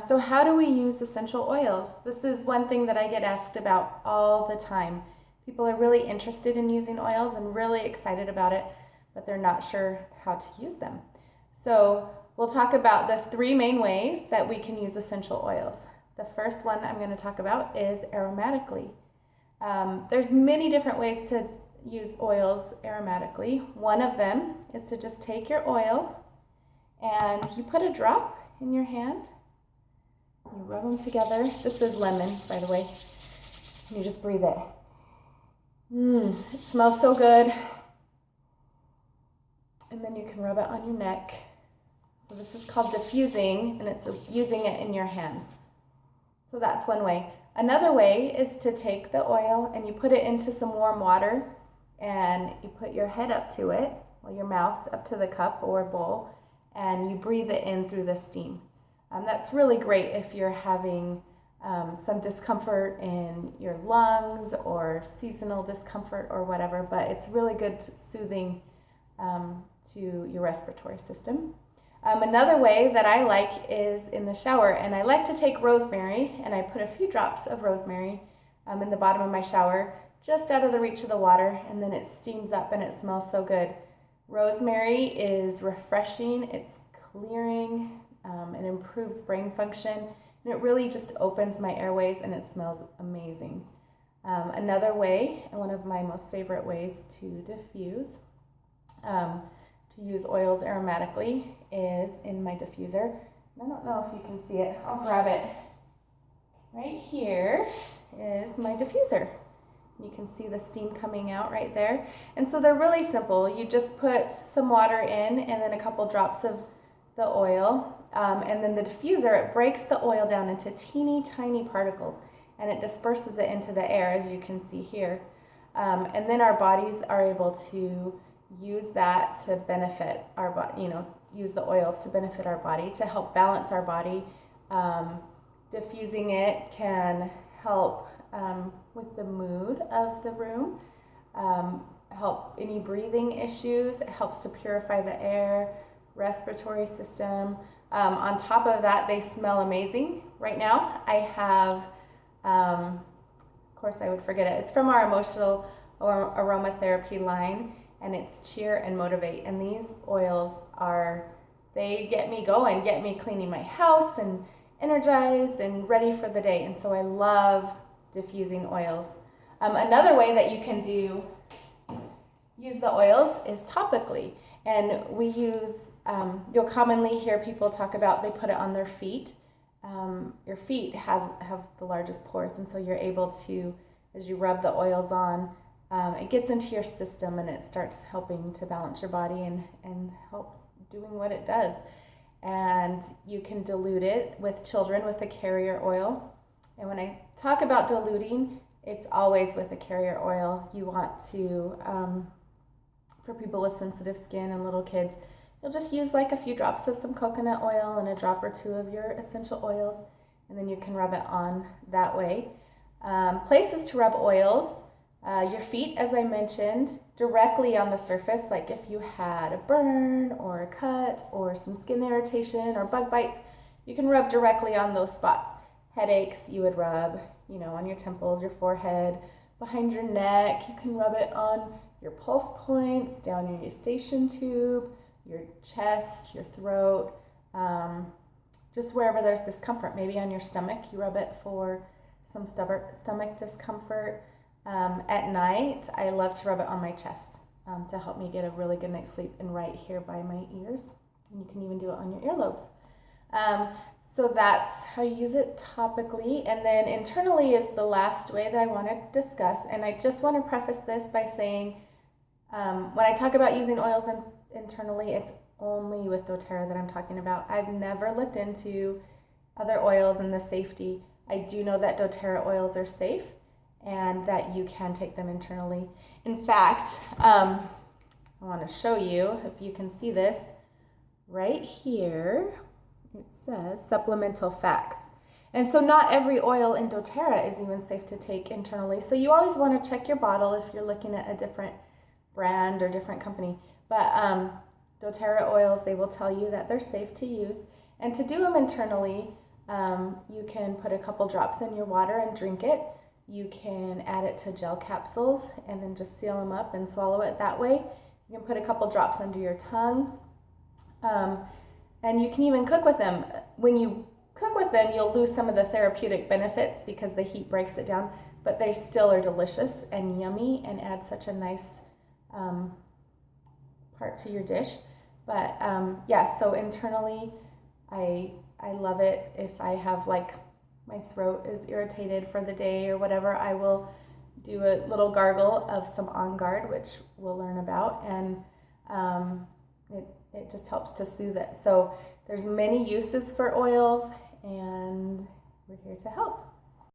So how do we use essential oils? This is one thing that I get asked about all the time. People are really interested in using oils and really excited about it, but they're not sure how to use them. So we'll talk about the three main ways that we can use essential oils. The first one I'm going to talk about is aromatically. There's many different ways to use oils aromatically. One of them is to just take your oil and you put a drop in your hand. You rub them together. This is lemon, by the way. And you just breathe it. It smells so good. And then you can rub it on your neck. So this is called diffusing, and it's using it in your hands. So that's one way. Another way is to take the oil and you put it into some warm water and you put your head up to it, or your mouth up to the cup or bowl, and you breathe it in through the steam. That's really great if you're having some discomfort in your lungs or seasonal discomfort or whatever, but it's really good soothing to your respiratory system. Another way that I like is in the shower, and I like to take rosemary and I put a few drops of rosemary in the bottom of my shower, just out of the reach of the water, and then it steams up and it smells so good. Rosemary is refreshing, it's clearing, it improves brain function, and it really just opens my airways and it smells amazing. Another way, and one of my most favorite ways to diffuse, to use oils aromatically, is in my diffuser. I don't know if you can see it. I'll grab it. Right here is my diffuser. You can see the steam coming out right there. And so they're really simple. You just put some water in and then a couple drops of the oil. And then the diffuser, it breaks the oil down into teeny tiny particles and it disperses it into the air, as you can see here. And then our bodies are able to use that to benefit our body, use the oils to benefit our body, to help balance our body. Diffusing it can help with the mood of the room, help any breathing issues. It helps to purify the air, respiratory system. On top of that, they smell amazing. Right now, I have, of course I would forget it. It's from our emotional or aromatherapy line, and it's Cheer and Motivate. And these oils they get me going, get me cleaning my house and energized and ready for the day. And so I love diffusing oils. Another way that you can use the oils is topically. And we use, you'll commonly hear people talk about they put it on their feet. Your feet have the largest pores, and so you're able to, as you rub the oils on, it gets into your system and it starts helping to balance your body and help doing what it does. And you can dilute it with children with a carrier oil. And when I talk about diluting, it's always with a carrier oil. You want to, for people with sensitive skin and little kids, you'll just use like a few drops of some coconut oil and a drop or two of your essential oils, and then you can rub it on that way. Places to rub oils, your feet, as I mentioned, directly on the surface, like if you had a burn or a cut or some skin irritation or bug bites, you can rub directly on those spots. Headaches, you would rub, on your temples, your forehead, behind your neck. You can rub it on your pulse points, down your eustachian tube, your chest, your throat, just wherever there's discomfort. Maybe on your stomach, you rub it for some stomach discomfort. At night, I love to rub it on my chest to help me get a really good night's sleep, and right here by my ears. And you can even do it on your earlobes. So that's how you use it topically. And then internally is the last way that I want to discuss. And I just want to preface this by saying, when I talk about using oils internally, it's only with doTERRA that I'm talking about. I've never looked into other oils and the safety. I do know that doTERRA oils are safe and that you can take them internally. In fact, I want to show you, if you can see this, right here, it says supplemental facts. And so not every oil in doTERRA is even safe to take internally. So you always want to check your bottle if you're looking at a different brand or different company. But doTERRA oils, they will tell you that they're safe to use. And to do them internally, You can put a couple drops in your water and drink it. You can add it to gel capsules and then just seal them up and swallow it that way. You can put a couple drops under your tongue. And you can even cook with them. When you cook with them, you'll lose some of the therapeutic benefits because the heat breaks it down, but they still are delicious and yummy and add such a nice part to your dish. But yeah, so internally, I love it. If I have like my throat is irritated for the day or whatever, I will do a little gargle of some On Guard, which we'll learn about, and it just helps to soothe it. So there's many uses for oils, and we're here to help.